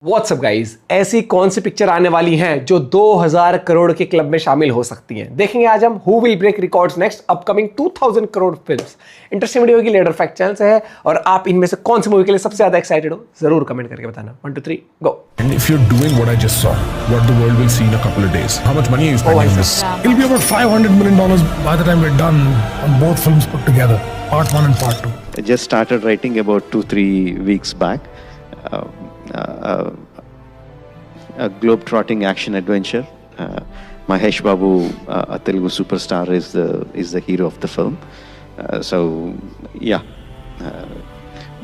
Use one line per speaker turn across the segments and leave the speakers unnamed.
What's up guys, ऐसी कौन सी picture आने वाली हैं जो 2000 करोड़ के क्लब में शामिल हो सकती हैं? देखेंगे आज हम who will break records next upcoming 2000 crore films. Interesting video की लेडर फैक्ट चैनल से है और आप इनमें से कौन सी मूवी के लिए सबसे ज्यादा एक्साइटेड हो जरूर कमेंट करके बताना। 1 2 3 गो।
And if you're doing what I just saw, what the world will see in a couple of days, how much money are you spending on this? It'll be about $500 million by the time we're done on both films put together, part 1 and part 2.
I just started writing about 2-3 weeks back. A globe-trotting action adventure. Mahesh Babu, a Telugu superstar, is the hero of the film.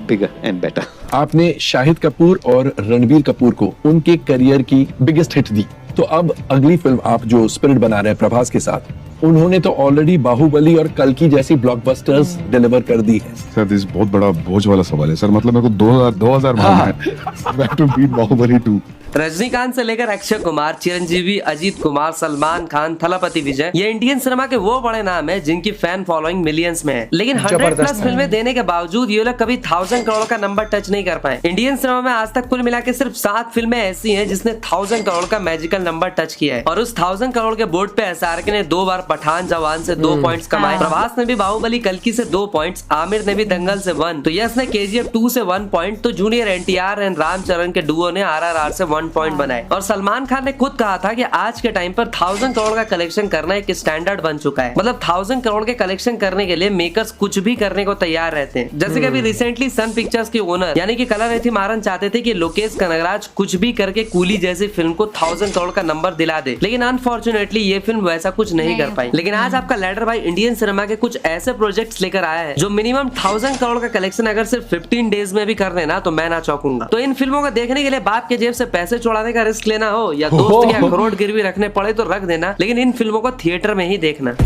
Bigger and better.
आपने शाहिद कपूर और रणबीर कपूर को उनके career की biggest hit दी, तो अब अगली film आप जो स्पिरिट बना रहे हैं प्रभास के साथ, उन्होंने तो ऑलरेडी बाहुबली और कल्कि जैसी ब्लॉकबस्टर्स डिलीवर कर दी है।
सर दिस बहुत बड़ा बोझ वाला सवाल है सर, मतलब मेरे को 2000 मानना है टू बीट बाहुबली 2।
रजनीकांत से लेकर अक्षय कुमार, चिरंजीवी, अजीत कुमार, सलमान खान, थलपति विजय, ये इंडियन सिनेमा के वो बड़े नाम हैं जिनकी फैन फॉलोइंग मिलियंस में है। लेकिन 100+ फिल्में देने के बावजूद ये लोग कभी 1000 करोड़ का नंबर टच नहीं कर पाए। इंडियन सिनेमा में आज तक कुल मिला के सिर्फ 7 फिल्में ऐसी हैं जिसने 1000 करोड़ का मैजिकल नंबर टच किया है, और उस 1000 करोड़ के बोर्ड पे SRK ने 2 बार पठान जवान से 2 पॉइंट्स कमाए, प्रभास ने भी बाहुबली कल्कि से 2 पॉइंट्स, आमिर ने भी दंगल से 1, तो यश ने KGF 2 से 1 पॉइंट, तो जूनियर NTR एंड रामचरण के डुओ ने RRR से 1 पॉइंट बनाए। और सलमान खान ने खुद कहा था कि आज के टाइम पर 1000 करोड़ का कलेक्शन करना एक स्टैंडर्ड बन चुका है। मतलब 1000 करोड़ के कलेक्शन करने के लिए मेकर्स कुछ भी करने को तैयार रहते हैं। जैसे कि अभी रिसेंटली सन पिक्चर्स के ओनर यानी कि कलानिधि मारन चाहते थे कि लोकेश कनगराज कुछ भी करके कूली जैसी फिल्म को 1000 करोड़ का नंबर दिला दे, लेकिन अनफॉर्चुनेटली ये फिल्म वैसा कुछ नहीं कर पाई। लेकिन आज आपका लैडर भाई इंडियन सिनेमा के कुछ ऐसे प्रोजेक्ट्स लेकर आया है जो मिनिमम 1000 करोड़ का कलेक्शन अगर सिर्फ 15 डेज में भी कर देना तो मैं ना चौंकूंगा। तो इन फिल्मों को देखने के लिए बाप के जेब से पैसे चुराने का रिस्क लेना हो या दोस्त के अखरोट गिरवी रखने पड़े तो रख देना, लेकिन इन फिल्मों को थिएटर में ही देखना।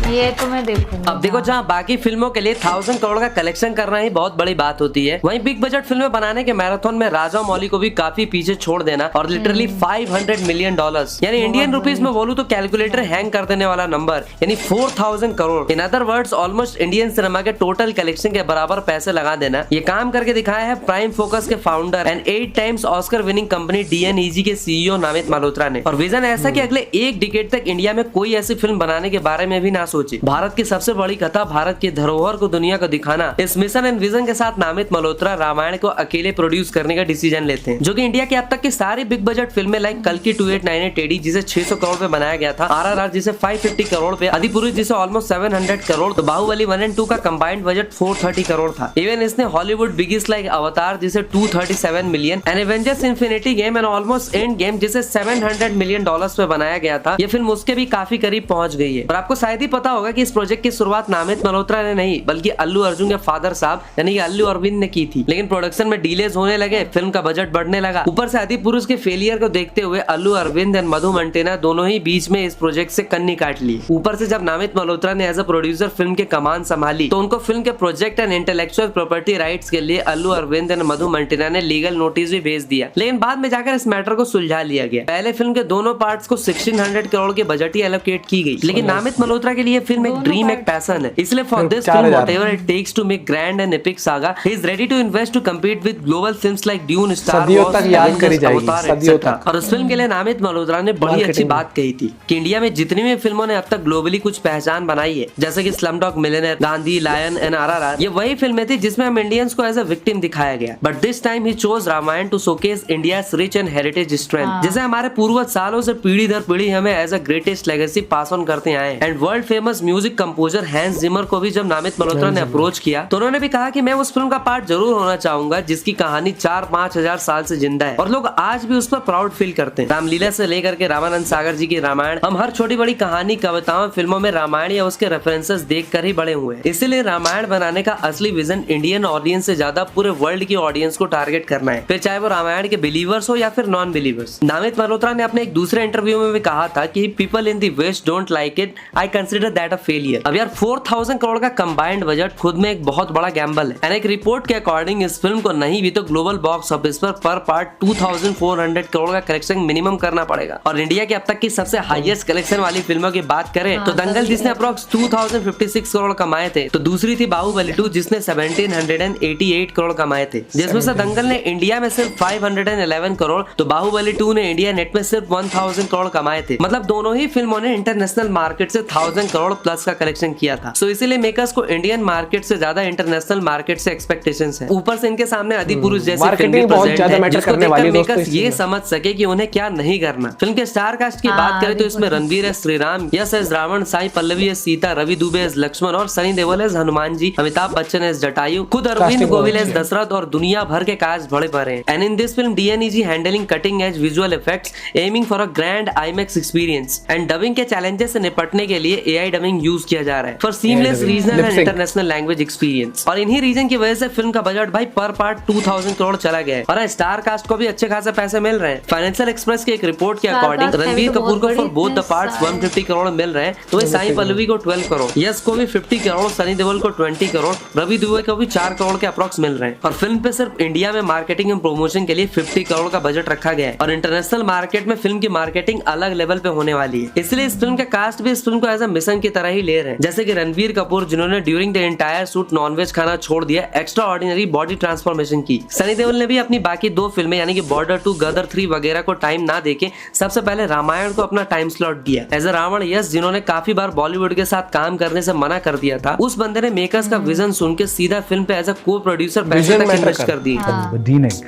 ये तो मैं देखूंगा।
अब देखो, जहाँ बाकी फिल्मों के लिए 1000 करोड़ का कलेक्शन करना ही बहुत बड़ी बात होती है, वहीं बिग बजट फिल्में बनाने के मैराथन में राजा मौली को भी काफी पीछे छोड़ देना और लिटरली $500 मिलियन यानी इंडियन रुपीस में बोलूं तो कैलकुलेटर हैंग कर देने वाला नंबर, यानी 4000 crore, in other words almost Indian cinema के टोटल कलेक्शन के बराबर पैसे लगा देना। ये काम करके दिखाया है प्राइम फोकस के founder and 8 times Oscar winning company DNEG के CEO नामित मल्होत्रा ने, और विजन ऐसा कि अगले 1 डिकेड तक इंडिया में कोई ऐसी फिल्म बनाने के बारे में भी ना सोचे। भारत की सबसे बड़ी कथा, भारत की धरोहर को दुनिया को दिखाना, इस मिशन एंड विजन के साथ नामित मल्होत्रा रामायण को अकेले प्रोड्यूस करने का डिसीजन लेते हैं, जो कि इंडिया की अब तक की सारी बिग बजट फिल्में लाइक कल्कि 2898 AD जिसे 600 करोड़ पे बनाया गया था, RRR जिसे 550 करोड़ पे, आदिपुरुष जिसे ऑलमोस्ट 700 करोड़, तो बाहुबली 1 एंड 2 का कंबाइंड बजट 430 करोड़ था। इवन इसने हॉलीवुड बिगेस्ट लाइक अवतार जिसे 237 million, and Avengers infinity game and almost end game जिसे $700 मिलियन पे बनाया गया था, ये फिल्म उसके भी काफी करीब पहुंच गई है। और आपको शायद ही पता होगा कि इस प्रोजेक्ट की शुरुआत नामित मल्होत्रा ने नहीं बल्कि अल्लू अर्जुन के फादर साहब यानी कि अल्लू अरविंद ने की थी, लेकिन प्रोडक्शन में डिलेज होने लगे, फिल्म का बजट बढ़ने लगा, ऊपर से आदिपुरुष के फेलियर को देखते हुए अल्लू अरविंद एंड मधु मंटेना दोनों ही बीच में इस प्रोजेक्ट से कन्नी काट ली। ऊपर से जब नामित मल्होत्रा ने एज अ प्रोड्यूसर फिल्म के कमान संभाली तो उनको फिल्म के project and intellectual property rights के लिए अल्लू अरविंद एंड मधु मंटेना ने लीगल नोटिस भी भेज दिया, लेकिन बाद में जाकर इस मैटर को सुलझा लिया गया। पहले फिल्म के दोनों पार्ट्स को 1600 करोड़ की बजट ही एलोकेट की गई, लेकिन नामित मल्होत्रा के लिए फिल्म एक ड्रीम, एक पैशन है, इसलिए for this film whatever it takes to make grand and epic saga, he is ready to invest to compete with global films like Dune, Star Wars, Avatar. और उस फिल्म के लिए नामित मल्होत्रा ने बड़ी अच्छी बात कही थी कि इंडिया में जितनी भी फिल्मों ने अब तक ग्लोबली कुछ पहचान बनाई है, जैसे कि Slumdog Millionaire, Gandhi, Lion and RRR, ये वही फिल्में थी जिसमें हम इंडियंस को एज अ विक्टिम दिखाया गया, but this time he chose Ramayana to showcase India's rich and heritage strength, जिसे हमारे पूर्वज सालों से पीढ़ी दर पीढ़ी हमें as a greatest legacy pass on करते आए। And world famous music composer Hans Zimmer को भी जब नामित मल्होत्रा ने अप्रोच किया तो उन्होंने भी कहा कि मैं उस फिल्म का पार्ट जरूर होना चाहूंगा जिसकी कहानी 4-5 हजार साल से जिंदा है और लोग आज भी उस पर प्राउड फील करते हैं। रामलीला से लेकर के रामानंद सागर जी की रामायण, हम हर छोटी बड़ी कहानी, कविताओं, फिल्मों में रामायण या उसके रेफरेंसेस देखकर ही बड़े हुए हैं। इसीलिए रामायण बनाने का असली विजन इंडियन ऑडियंस से ज्यादा पूरे वर्ल्ड की ऑडियंस को टारगेट करना है, फिर चाहे वो रामायण के बिलीवर्स हो या फिर नॉन बिलीवर्स। नामित मल्होत्रा ने अपने एक दूसरे इंटरव्यू में भी कहा था कि people in the West don't like it, I consider that a failure. अब यार 4000 करोड़ का कंबाइंड बजट खुद में एक बहुत बड़ा गैम्बल है। एंड एक रिपोर्ट के अकॉर्डिंग इस फिल्म को नहीं भी तो ग्लोबल बॉक्स ऑफिस पर पार्ट 2400 करोड़ का कलेक्शन मिनिमम करना पड़ेगा। और इंडिया की अब तक की सबसे हाईएस्ट कलेक्शन वाली फिल्मों की बात करें तो दंगल जिसने अप्रॉक्स 2056 करोड़ कमाए थे, तो दूसरी थी बाहुबली 2 जिसने 1788 करोड़ कमाए थे, जिसमें से दंगल ने इंडिया में सिर्फ 511 करोड़ तो बाहुबली 2 ने इंडिया नेट में सिर्फ 1000 करोड़ कमाए थे। मतलब दोनों ही फिल्मों ने इंटरनेशनल मार्केट से 1000 करोड़ प्लस का कलेक्शन किया था। सो इसीलिए मेकर्स को इंडियन मार्केट से ज्यादा इंटरनेशनल मार्केट से एक्सपेक्टेशंस है। ऊपर से इनके सामने अधिपुरुष जैसी फिल्म भी प्रेजेंट है जिसको देखकर मेकर्स ये समझ सके कि उन्हें क्या नहीं करना। फिल्म के स्टार कास्ट की बात करें तो इसमें Ranveer as Shriram, Yash as Ravan, Sai Pallavi as Sita, Ravi Dubey as Lakshman और सनी देओल एस हनुमान जी, अमिताभ बच्चन एस जटायु, खुद अरविंद गोविल एस दशरथ और दुनिया भर के कास्ट बड़े बड़े हैं। And in this film DNEG handling cutting edge visual effects, aiming for a grand IMAX experience and dubbing के चैलेंजेस से निपटने के लिए AI डबिंग यूज किया जा रहा है for seamless regional and international language experience. और इन्हीं रीजन की वजह से फिल्म का बजट भाई पर पार्ट 2000 करोड़ चला गया है और स्टार कास्ट को भी अच्छे खासे पैसे मिल रहे हैं। फाइनेंशियल एक्सप्रेस की एक रिपोर्ट के अकॉर्डिंग रणवीर कपूर को for both the parts 150 crore मिल रहे हैं, तो साई पल्लवी को 12 करोड़, यश को भी 50 करोड़, सनी देओल को 20 करोड़, रवि दुबे को भी 4 करोड़ के अप्रॉक्स मिल रहे हैं। और फिल्म पे सिर्फ इंडिया में मार्केटिंग एंड प्रमोशन के लिए 50 करोड़ का बजट रखा गया है और इंटरनेशनल मार्केट में फिल्म की मार्केटिंग अलग लेवल पे होने वाली है। इसलिए इस फिल्म का कास्ट भी इस फिल्म को एज अ मिशन की तरह ही ले रहे हैं। जैसे कि रणवीर कपूर जिन्होंने during the entire shoot non-veg खाना छोड़ दिया, एक्स्ट्रा ऑर्डिनरी बॉडी ट्रांसफॉर्मेशन की। सनी देओल ने भी अपनी बाकी 2 फिल्में यानी कि बॉर्डर 2, गदर 3 वगैरह को टाइम ना देके सबसे पहले रामायण को अपना टाइम स्लॉट दिया। एज अ रावण यश जिन्होंने काफी बार बॉलीवुड के साथ काम करने से मना कर दिया था, उस बंदे ने मेकर्स का विजन सुन के सीधा फिल्म पे एज अ को प्रोड्यूसर पैसे तक इन्वेस्ट कर दिए।
The DNEG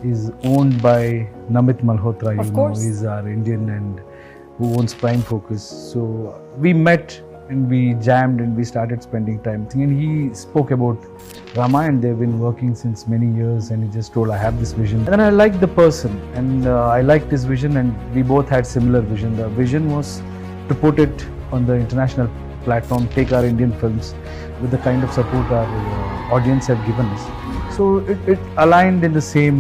is owned by Namit Malhotra, you know, he's our Indian and who owns Prime Focus. So we met and we jammed and we started spending time. And he spoke about Ramayana. They've been working since many years and he just told, I have this vision. And then I liked the person and I liked his vision and we both had similar vision. The vision was to put it on the international platform, take our Indian films with the kind of support our audience have given us. So it aligned in the same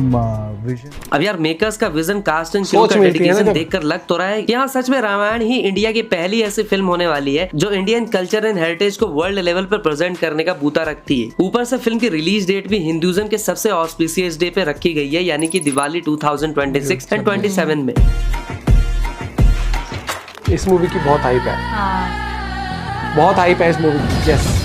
vision.
अब यार makers का vision, cast and crew का dedication देखकर लग तो रहा है कि यहाँ सच में रामायण ही इंडिया की पहली ऐसी फिल्म होने वाली है जो इंडियन कल्चर एंड हेरिटेज को वर्ल्ड लेवल पर प्रेजेंट करने का बूता रखती है। ऊपर से फिल्म की रिलीज डेट भी हिंदुइज्म के सबसे ऑस्पिशियस डे पे रखी गई है यानी कि दिवाली 2026 एंड 27 में।
इस मूवी की बहुत हाइप है, बहुत हाइप है इस मूवी की। यस।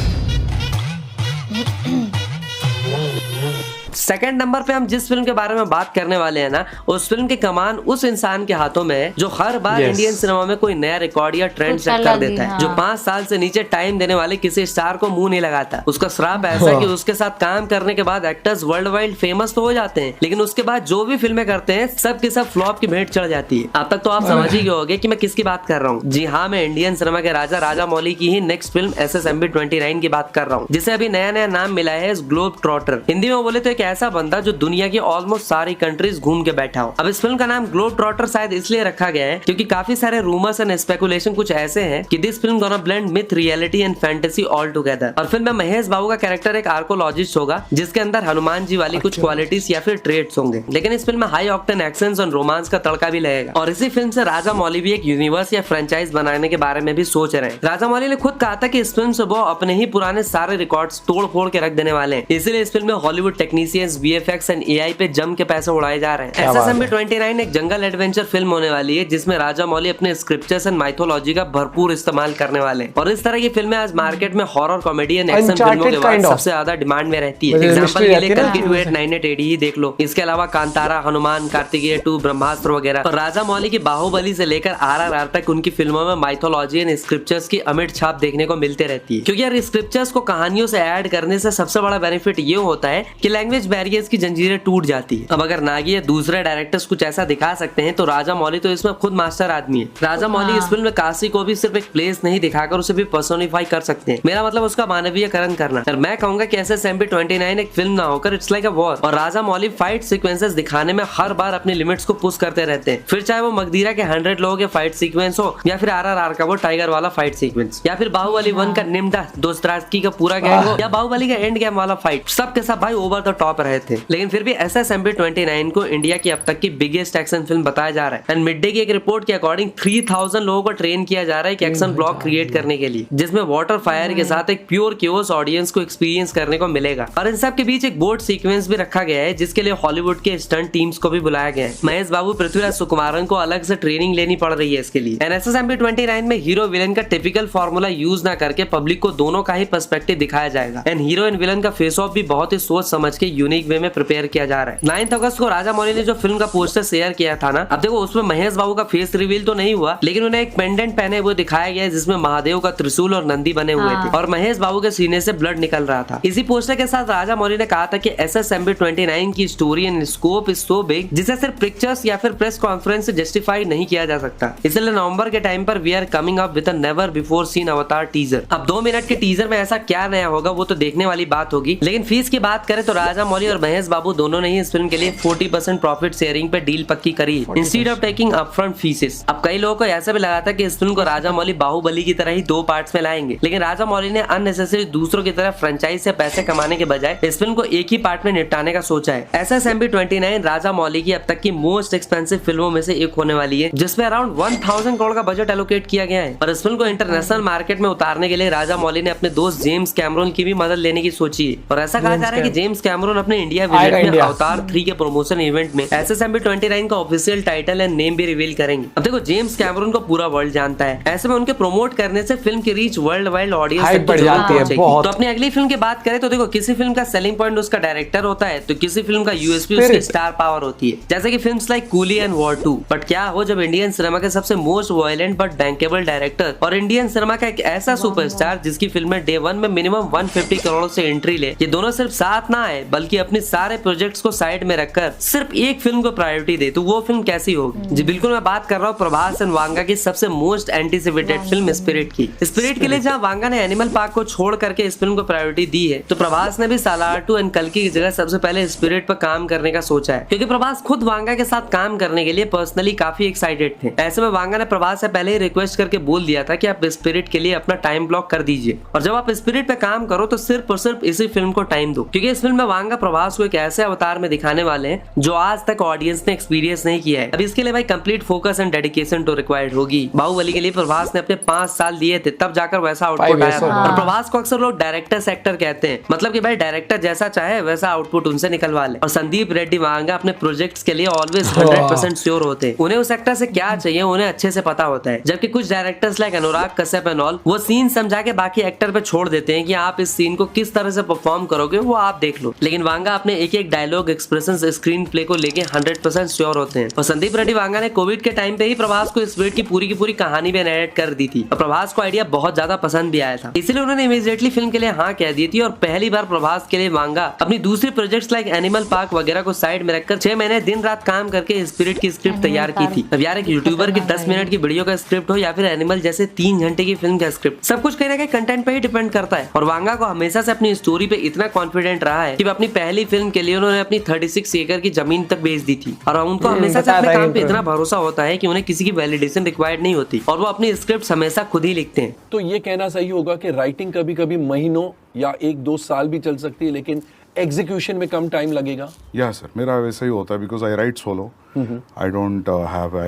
सेकंड नंबर पे हम जिस फिल्म के बारे में बात करने वाले हैं ना, उस फिल्म की कमान उस इंसान के हाथों में है जो हर बार इंडियन सिनेमा में कोई नया रिकॉर्ड या ट्रेंड सेट कर देता है, जो 5 साल से नीचे टाइम देने वाले किसी स्टार को मुंह नहीं लगाता। उसका श्राप ऐसा है कि उसके साथ काम करने के बाद एक्टर्स वर्ल्ड वाइड फेमस तो हो जाते हैं, लेकिन उसके बाद जो भी फिल्में करते हैं सब के सब फ्लॉप की भेंट चढ़ जाती है। अब तक तो आप समझ ही गए होंगे कि मैं किसकी बात कर रहा हूँ। जी हाँ, मैं इंडियन सिनेमा के राजा राजामौली की ही नेक्स्ट फिल्म SSMB 29 की बात कर रहा हूँ, जिसे अभी नया नया नाम मिला है ग्लोब ट्रॉटर। हिंदी में बोले तो एक ऐसा बंदा जो दुनिया की ऑलमोस्ट सारी कंट्रीज घूम के बैठा हो। अब इस फिल्म का नाम ग्लोब ट्रॉटर शायद इसलिए रखा गया है क्योंकि काफी सारे रूमर्स एंड स्पेकुलेशन कुछ ऐसे हैं कि this film gonna blend myth, reality and fantasy all together. और फिल्म में महेश बाबू का कैरेक्टर एक आर्कोलॉजिस्ट होगा जिसके अंदर हनुमान जी वाली कुछ क्वालिटीज या फिर ट्रेड्स होंगे, लेकिन इस फिल्म में हाई ऑक्टेन एक्शंस और रोमांस का तड़का भी लगेगा। और इसी फिल्म से राजा मौली भी एक यूनिवर्स या फ्रेंचाइज बनाने के बारे में भी सोच रहे हैं। राजा मौली ने खुद कहा था कि इस फिल्म से वो अपने ही पुराने सारे रिकॉर्ड्स तोड़ फोड़ के रख देने वाले हैं, इसलिए इस फिल्म में Hollywood technicians, VFX and AI पे जम के पैसे उड़ाए जा रहे हैं। SSMB 29 एक जंगल एडवेंचर फिल्म होने वाली है जिसमें राजा मौली अपने स्क्रिप्चर्स एंड माइथोलॉजी का भरपूर इस्तेमाल करने वाले हैं। और इस तरह की फिल्में आज मार्केट में हॉरर, कॉमेडी एंड एक्शन फिल्मों के बाद सबसे ज्यादा डिमांड में रहती है। एग्जांपल के लिए कल्कि 2898 AD ही देख लो। इसके अलावा कांतारा, हनुमान, कार्तिकेय 2, ब्रह्मास्त्र वगैरह। और राजा मौली की बाहुबली से लेकर RRR तक उनकी फिल्मों में माइथोलॉजी एंड स्क्रिप्चर्स की अमिट छाप देखने को मिलते रहती है, क्योंकि यार स्क्रिप्चर्स को कहानियों से ऐड करने से सबसे बड़ा बेनिफिट ये होता है कि लैंग्वेज बैरियर्स की जंजीरें टूट जाती है। अब अगर नागी या दूसरे डायरेक्टर्स कुछ ऐसा दिखा सकते हैं तो राजा मौली तो इसमें खुद मास्टर आदमी है। राजा मौली इस फिल्म में काशी को भी सिर्फ एक प्लेस नहीं दिखाकर उसे भी पर्सोनिफाई कर सकते हैं। मेरा मतलब उसका मानवीयकरण करना। और मैं कहूंगा कि SSMB 29 एक फिल्म ना होकर इट्स लाइक अ वॉर। और राजा मौली फाइट सीक्वेंसेस दिखाने में हर बार अपनी लिमिट्स को पुश करते रहते हैं, फिर चाहे वो मगधीरा के 100 लोगों के फाइट सीक्वेंस हो या फिर RRR का वो टाइगर वाला फाइट सीक्वेंस या फिर बाहुबली 1 का निम्डा दोस्तारकी का पूरा गैंग हो या बाहुबली का एंड गेम वाला फाइट, सब के सब भाई ओवर द टॉप रहे थे, लेकिन फिर भी SSMB 29 को इंडिया की अब तक की बिगेस्ट एक्शन फिल्म बताया जा रहा है। एंड मिड डे की एक रिपोर्ट के अकॉर्डिंग 3000 लोगों को ट्रेन किया जा रहा है एक एक्शन ब्लॉक क्रिएट करने के लिए, जिसमें वाटर फायर के साथ एक प्योर क्योस ऑडियंस को एक्सपीरियंस करने को मिलेगा। और इन सब के बीच एक बोट सीक्वेंस भी रखा गया है, जिसके लिए हॉलीवुड के स्टंट टीम्स को भी बुलाया गया है। महेश बाबू, पृथ्वीराज सुकुमारन को अलग से ट्रेनिंग लेनी पड़ रही है इसके लिए। एंड SSMB 29 में हीरो विलन का टिपिकल फॉर्मूला यूज ना करके पब्लिक को दोनों का ही पर्सपेक्टिव दिखाया जाएगा। एंड हीरो एंड विलन का फेस ऑफ भी बहुत ही सोच समझ के यूनिक वे में प्रिपेयर किया जा रहा है। 9 अगस्त को राजा मौली ने जो फिल्म का पोस्टर शेयर किया था ना, अब देखो उसमें महेश बाबू का फेस रिवील तो नहीं हुआ, लेकिन उन्हें एक पेंडेंट पहने हुए दिखाया गया है जिसमें महादेव का त्रिशूल और नंदी बने हुए थे और महेश बाबू के सीने से ब्लड निकल रहा था। इसी पोस्टर के साथ राजा मौली ने कहा था कि SSMB 29 की story and scope is so big जिसे सिर्फ पिक्चर्स या फिर प्रेस कॉन्फ्रेंस से जस्टिफाई नहीं किया जा सकता। इसलिए नवंबर के टाइम पर we are coming up with a never before seen Avatar teaser. अब 2 मिनट के टीजर में ऐसा क्या नया होगा वो तो देखने वाली बात होगी, लेकिन फीस की बात करें तो राजा मौली और महेश बाबू दोनों ने ही इस फिल्म के लिए 40% प्रॉफिट शेयरिंग पे डील पक्की करी instead of taking upfront faeces. अब कई लोगों को ऐसा भी लगा था कि इस फिल्म को राजा मौली बाहुबली की तरह ही 2 पार्ट्स में लाएंगे, लेकिन राजा मौली ने अननेसेसरी दूसरों की तरह फ्रेंचाइज से पैसे कमाने के बजाय इस फिल्म को एक ही पार्ट में निपटाने का सोचा है। SSMB 29 राजा मौली की अब तक की मोस्ट एक्सपेंसिव फिल्मों में से एक होने वाली है, जिसमें अराउंड 1000 करोड़ का बजट एलोकेट किया गया है। और इस फिल्म को इंटरनेशनल मार्केट में उतारने के लिए राजा मौली ने अपने दोस्त जेम्स कैमरून की भी मदद लेने की सोची है। और ऐसा कहा जा रहा है कि जेम्स कैमरून अपने इंडिया विजिट में अवतार 3 के प्रमोशन इवेंट में SSMB 29 का ऑफिशियल टाइटल एंड नेम भी रिवील करेंगे। अब देखो जेम्स कैमरून को पूरा वर्ल्ड जानता है, ऐसे में उनके प्रमोट करने से फिल्म की रीच वर्ल्ड वाइड ऑडियंस तक बढ़ जाती है। तो अपनी अगली फिल्म की बात करें तो देखो किसी फिल्म का सेलिंग पॉइंट उसका डायरेक्टर होता है, तो किसी फिल्म का यूएसपी उसकी स्टार पावर होती है, जैसे कि films like coolie and war 2। But क्या हो जब इंडियन सिनेमा के सबसे most violent but bankable director और इंडियन सिनेमा का एक ऐसा सुपरस्टार जिसकी फिल्में डे 1 में मिनिमम 150 करोड़ से एंट्री ले, ये दोनों सिर्फ साथ ना आए बल्कि अपने सारे प्रोजेक्ट्स को साइड में रखकर सिर्फ एक फिल्म को प्रायोरिटी दे, तो वो फिल्म कैसी होगी? जी बिल्कुल, मैं बात कर रहा हूँ प्रभास एंड वांगा की सबसे मोस्ट एंटीसिपेटेड फिल्म स्पिरिट की। स्पिरिट के लिए जहाँ वांगा ने एनिमल पार्क को छोड़ करके इस फिल्म को प्रायोरिटी दी है, तो प्रभास ने भी सालार 2 एंड कल्कि की जगह सबसे पहले स्पिरिट पर काम करने का सोचा है, क्योंकि प्रभास खुद वांगा के साथ काम करने के लिए पर्सनली काफी एक्साइटेड थे। ऐसे में वांगा ने प्रभास से पहले ही रिक्वेस्ट करके बोल दिया था कि आप स्पिरिट के लिए अपना टाइम ब्लॉक कर दीजिए, और जब आप स्पिरिट पे काम करो तो सिर्फ और सिर्फ इसी फिल्म को टाइम दो, क्योंकि इस फिल्म में वांगा प्रभास को एक ऐसे अवतार में दिखाने वाले हैं जो आज तक ऑडियंस ने एक्सपीरियंस नहीं किया है। अब इसके लिए भाई कंप्लीट फोकस एंड डेडिकेशन तो रिक्वायर्ड होगी। बाहुबली के लिए प्रभास ने अपने 5 साल दिए थे, तब जाकर वैसा आउटपुट आया था। और प्रभास को अक्सर लोग डायरेक्टर सेक्टर कहते हैं, मतलब कि भाई डायरेक्टर जैसा चाहे वैसा आउटपुट उनसे निकलवा ले। और संदीप रेड्डी वांगा अपने प्रोजेक्ट्स के लिए ऑलवेज 100% श्योर होते हैं, उन्हें उस एक्टर से क्या चाहिए उन्हें अच्छे से पता होता है। जबकि कुछ directors like Anurag Kashyap and all वो सीन समझा के बाकी एक्टर पे छोड़ देते हैं कि आप इस सीन को किस तरह से परफॉर्म करोगे वो आप देख लो, लेकिन वांगा अपने एक एक डायलॉग एक्सप्रेशन स्क्रीन प्ले को लेके 100% श्योर होते हैं। और संदीप रेड्डी वांगा ने कोविड के टाइम पे ही प्रभास को स्पिरिट की पूरी कहानी भी नरेट कर दी थी, और प्रभास को आइडिया बहुत ज्यादा पसंद भी आया था, इसलिए उन्होंने इमीडिएटली फिल्म के लिए हाँ कह दी थी। और पहली बार प्रभास के लिए वांगा अपनी दूसरी प्रोजेक्ट्स लाइक एनिमल पार्क वगैरह को साइड में रखकर 6 महीने दिन रात काम करके स्पिरिट की स्क्रिप्ट तैयार की थी। अब यार एक यूट्यूबर की 10 मिनट की वीडियो का स्क्रिप्ट हो या फिर एनिमल जैसे 3 घंटे की फिल्म का स्क्रिप्ट, सब कुछ कहीं ना कहीं कंटेंट पे ही डिपेंड करता है। और वांगा को हमेशा से अपनी स्टोरी पे इतना कॉन्फिडेंट रहा है कि अपनी पहली फिल्म के लिए उन्होंने अपनी 36 एकड़ की जमीन तक बेच दी थी। और उनको हमेशा से अपने काम पे इतना भरोसा होता है कि उन्हें किसी की वैलिडेशन रिक्वायर्ड नहीं होती, और वो अपनी स्क्रिप्ट हमेशा खुद ही लिखते हैं।
तो ये कहना सही होगा कि राइटिंग कभी कभी महीनों या 1-2 साल भी चल सकती है, लेकिन एग्जीक्यूशन में कम टाइम लगेगा।
या सर, मेरा वैसा ही होता है because I right solo. I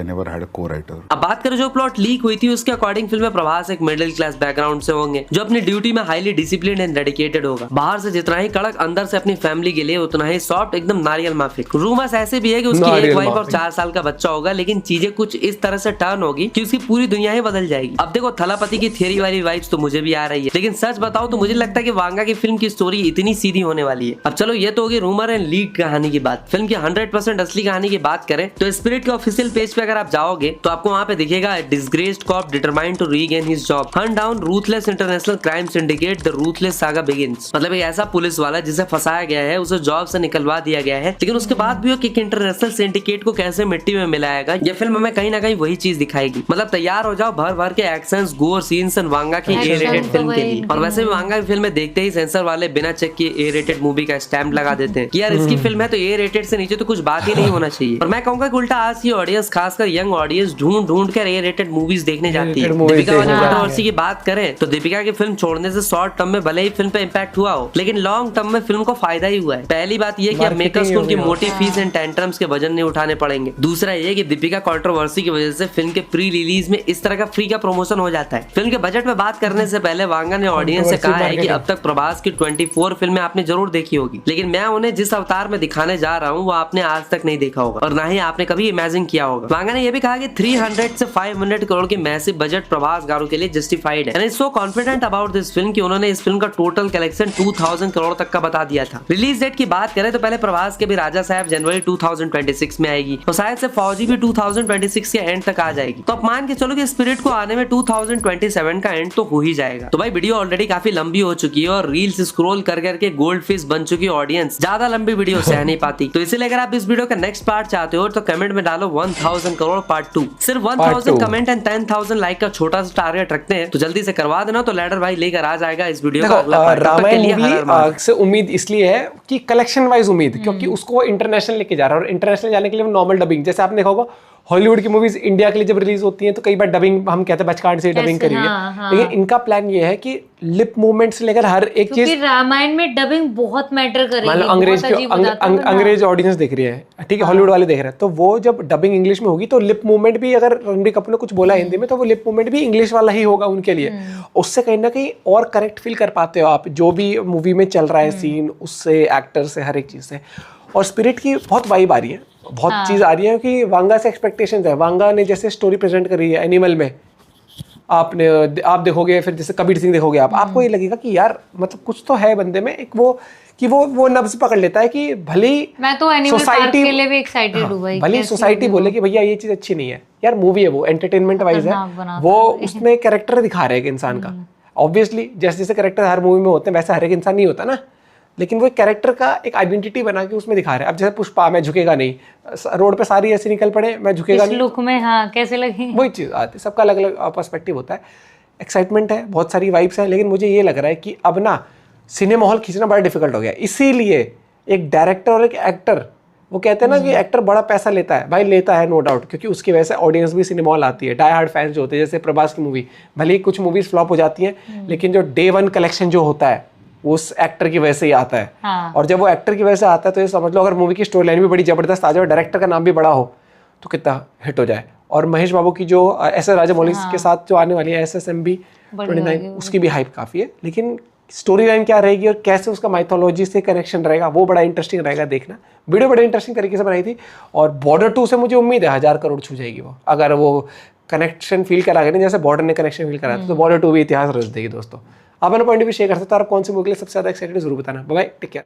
never had a co-writer.
अब बात करें जो प्लॉट लीक हुई थी उसके अकॉर्डिंग फिल्म में प्रभास एक मिडिल क्लास बैकग्राउंड से होंगे जो अपनी ड्यूटी में हाईली डिसिप्लिन एंड डेडिकेटेड होगा। बाहर से जितना ही कड़क, अंदर से अपनी फैमिली के लिए उतना ही सॉफ्ट, एकदम नारियल माफिक। रूमर्स ऐसे भी है कि उसकी एक वाइफ और 4 साल का बच्चा होगा, लेकिन चीजें कुछ इस तरह से टर्न होगी कि उसकी पूरी दुनिया ही बदल जाएगी। अब देखो थलापति की थियरी वाली वाइब्स तो मुझे भी आ रही है, लेकिन सच बताओ तो मुझे लगता है कि वांगा की फिल्म की स्टोरी इतनी सीधी होने वाली है। अब चलो ये तो होगी रूमर एंड लीक कहानी की बात। फिल्म की 100% असली कहानी की बात करें तो स्पिरिट ऑफिशियल पेज पे अगर आप जाओगे तो आपको वहां पे दिखेगा disgraced cop determined to regain his job, hunt down ruthless international crime syndicate, the ruthless saga begins. मतलब एक ऐसा पुलिस वाला जिसे फंसाया गया है उसे जॉब से निकलवा दिया गया है, लेकिन उसके बाद भी वो एक इंटरनेशनल सिंडिकेट को कैसे मिट्टी में मिलाएगा, ये फिल्म हमें कहीं ना कहीं वही चीज दिखाएगी। मतलब तैयार हो जाओ भर भर के एक्शंस, गोर सीन्स एंड वांगा की ए रेटेड फिल्म के लिए। और वैसे भी वांगा की फिल्म देखते ही सेंसर वाले बिना चेक किए ए रेटेड मूवी का स्टैम्प लगा देते हैं कि यार इसकी फिल्म है तो ए रेटेड से नीचे तो कुछ बात ही नहीं होना चाहिए। और मैं कहूंगा कि उल्टा आज की ऑडियंस, खासकर यंग ऑडियंस, ढूंढ कर ए रेटेड मूवीज देखने जाती है।
movies
दीपिका वाली
देखने जाती है।
कंट्रोवर्सी की बात करें तो दीपिका की फिल्म छोड़ने से शॉर्ट टर्म में भले ही फिल्म पे इम्पैक्ट हुआ हो, लेकिन लॉन्ग टर्म में फिल्म को फायदा ही हुआ है। पहली बात ये कि अब मेकर्स को उनकी मोटी फीस एंड टेंट्रम्स के वजन नहीं उठाने पड़ेंगे। दूसरा ये कि दीपिका कंट्रोवर्सी की वजह से फिल्म के प्री रिलीज में इस तरह का फ्री का प्रमोशन हो जाता है। फिल्म के बजट में बात करने से पहले वांगा ने ऑडियंस से कहा है कि अब तक प्रभास की 24 फिल्में आपने जरूर देखी होगी, लेकिन मैं उन्हें जिस अवतार में दिखाने जा रहा हूँ वो आपने आज तक नहीं देखा होगा और ना ही आपने कभी इमेजिन किया होगा। वांगा ने यह भी कहा कि 300 से 500 करोड़ की मैसिव बजट प्रभास गारू के लिए जस्टिफाइड है। So confident about this film कि उन्होंने इस फिल्म का टोटल कलेक्शन 2000 करोड़ तक का बता दिया था। रिलीज डेट की बात करें तो पहले प्रभास के भी राजा साहब जनवरी 2026 में आएगी और शायद से फौजी भी 2026 के एंड तक आ जाएगी। तो अब मान के चलो कि स्पिरिट को आने में 2027 का एंड तो हो ही जाएगा। तो भाई वीडियो ऑलरेडी काफी लंबी हो चुकी है और रील्स स्क्रॉल कर करके गोल्ड फिश बन चुकी ऑडियंस ज्यादा लंबी वीडियो सह नहीं पाती। तो इसलिए अगर आप इस वीडियो का नेक्स्ट पार्ट चाहते हो तो कमेंट में डालो 1000 करोड़ पार्ट 2। सिर्फ 1000 कमेंट एंड 10,000 लाइक का छोटा सा टारगेट रखते हैं, तो जल्दी से करवा देना तो लैडर भाई लेकर आ जाएगा इस वीडियो का अगला पार्ट। तब तक के लिए हर हर महादेव।
से उम्मीद इसलिए है कि कलेक्शन वाइज उम्मीद, क्योंकि उसको इंटरनेशनल लेके जा रहा है और इंटरनेशनल जाने के लिए नॉर्मल डबिंग, जैसे आपने देखा होगा हॉलीवुड की मूवीज इंडिया के लिए जब रिलीज होती हैं तो कई बार डबिंग हम कहते हैं बचकान से डबिंग करी है, लेकिन इनका प्लान ये है कि लिप मूवमेंट से लेकर हर एक चीज,
रामायण में डबिंग बहुत मैटर करेगी।
मान लो अंग्रेज ऑडियंस देख रही है, ठीक है, हॉलीवुड वाले देख रहे हैं, तो वो जब डबिंग इंग्लिश में होगी तो लिप मूवमेंट भी, अगर रणबीर कपूर ने कुछ बोला हिंदी में तो वो लिप मूवमेंट भी इंग्लिश वाला ही होगा उनके लिए। उससे कहीं ना कहीं और करेक्ट फील कर पाते हो आप जो भी मूवी में चल रहा है सीन, उससे एक्टर से हर एक चीज से। और स्पिरिट की बहुत वाइब आ रही है, बहुत चीज आ रही है कि वांगा से एक्सपेक्टेशंस है। वांगा ने जैसे स्टोरी प्रेजेंट करी है एनिमल में, आप देखोगे, फिर जैसे कबीर सिंह देखोगे आपको ये लगेगा कि यार मतलब कुछ तो है बंदे में, एक वो नब्ज पकड़ लेता है कि भले
मैं तो एनिमल पार्क के लिए भी एक्साइटेड हूं भाई।
भले सोसाइटी बोले कि भैया ये चीज अच्छी नहीं है, यार मूवी है, वो एंटरटेनमेंट वाइज है, वो उसमें कैरेक्टर दिखा रहे हैं इंसान का। ऑब्वियसली जैसे जैसे कैरेक्टर हर मूवी में होते हैं वैसे हर एक इंसान नहीं होता ना, लेकिन वो एक कैरेक्टर का एक आइडेंटिटी बना के उसमें दिखा रहे हैं। अब जैसे पुष्पा, मैं झुकेगा नहीं, रोड पे सारी ऐसे निकल पड़े, मैं झुकेगा नहीं,
लुक में हाँ कैसे लगे,
वही चीज आती है, सबका अलग अलग पर्सपेक्टिव होता है। एक्साइटमेंट है, बहुत सारी वाइब्स है, लेकिन मुझे ये लग रहा है कि अब ना सिनेमा हॉल खींचना बड़ा डिफिकल्ट हो गया। इसीलिए एक डायरेक्टर और एक एक्टर, वो कहते हैं ना कि एक्टर बड़ा पैसा लेता है, भाई लेता है नो डाउट, क्योंकि उसकी वजह से ऑडियंस भी सिनेमा हॉल आती है। डाई हार्ड फैंस जो होते हैं, जैसे प्रभास की मूवी, भले ही कुछ मूवीज फ्लॉप हो जाती हैं, लेकिन जो डे वन कलेक्शन जो होता है उस एक्टर की वजह से ही आता है। और जब वो एक्टर की वजह से आता है तो ये समझ लो अगर मूवी की स्टोरी लाइन भी बड़ी जबरदस्त आ जाए, डायरेक्टर का नाम भी बड़ा हो तो कितना हिट हो जाए। और महेश बाबू की जो एस.एस. राजामौली के साथ जो आने वाली है SSMB 29, उसकी भी हाइप काफी है, लेकिन स्टोरी लाइन क्या रहेगी और कैसे उसका माइथोलॉजी से कनेक्शन रहेगा वो बड़ा इंटरेस्टिंग रहेगा देखना। वीडियो बड़े इंटरेस्टिंग तरीके से बनाई थी और बॉर्डर 2 से मुझे उम्मीद है 1000 करोड़ छू जाएगी वो, अगर वो कनेक्शन फील करा गया जैसे बॉर्डर ने कनेक्शन फील करा था, तो बॉर्डर 2 भी इतिहास रच देगी दोस्तों। आप अपना पॉइंट भी शेयर कर सकते हो, आप कौन सी मूवी के लिए सबसे ज्यादा एक्साइटेड जरूर बताना। Bye bye, take care.